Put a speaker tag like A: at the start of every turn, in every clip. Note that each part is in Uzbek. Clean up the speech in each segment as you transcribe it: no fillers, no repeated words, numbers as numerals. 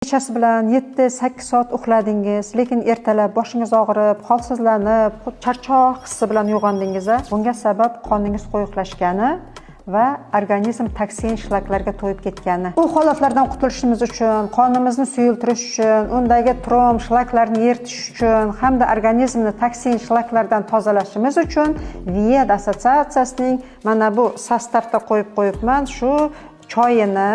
A: Kechasi bilan 7-8 soat uxladingiz, lekin ertalab boshingiz og'rib, holsizlanib, charchoq hissi bilan uyg'ondingiz. Bunga sabab qoningiz qo'yiqlashgani va organizm toksin shlaklarga to'yib ketgani. Bu holatlardan qutulishimiz uchun, qonimizni suyultirish uchun, undagi tromb shlaklarni yeritish uchun hamda organizmni toksin shlaklardan tozalashimiz uchun Vied assotsiatsiyasining mana bu sostavda qo'yibman, shu choyini,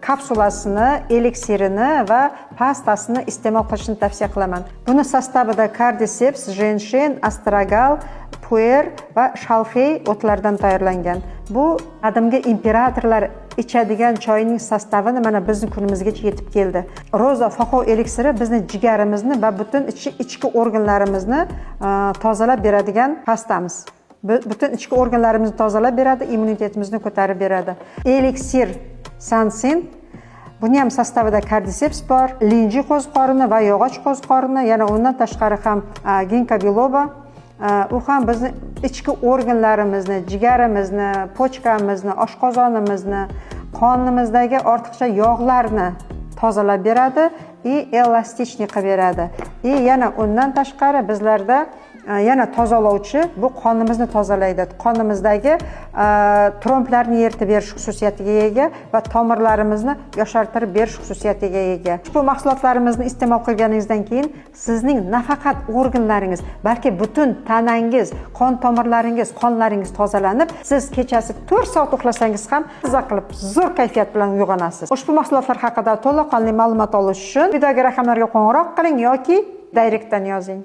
A: kapsulasini, eliksirini va pastasini iste'mol qilishni tavsiya qilaman. Buni sostavida kardiseps, jenshin, astragal, puer va shalfey o'tlaridan tayyorlangan. Bu qadimgi imperatorlar ichadigan choyning sostavini mana bizning kunimizgacha yetib keldi. Roza Faxo eliksiri bizni jigarimizni va butun ichki organlarimizni tozalab beradigan pastamiz. Butun ichki organlarimizni tozalab beradi, immunitetimizni ko'tarib beradi. Eliksir Sansin, buni ham sostavida kardiseps bor, linji qo'ziqorini va yog'och qo'ziqorini, yana undan tashqari ham ginka biloba. U ham bizni ichki organlarimizni, jigarimizni, pochkamizni, oshqozonimizni, qonimizdagi ortiqcha yog'larni tozalab beradi va elastichni qilib beradi. Yana undan tashqari bizlarda yana tozalovchi, bu qonimizni tozalaydi. Qonimizdagi tromblarni yeritib berish xususiyatiga ega va tomirlarimizni yoshartirib berish xususiyatiga ega. Bu mahsulotlarimizni iste'mol qilganingizdan keyin sizning nafaqat organlaringiz, balki butun tanangiz, qon tomirlaringiz, qonlaringiz tozalanib, siz kechasi 4 soat uxlasangiz ham mazza qilib, zo'r kayfiyat bilan uyg'onasiz. Ushbu mahsulotlar haqida to'laqonli ma'lumot olish uchun quyidagi raqamlarga qo'ng'iroq qiling yoki direktdan yozing.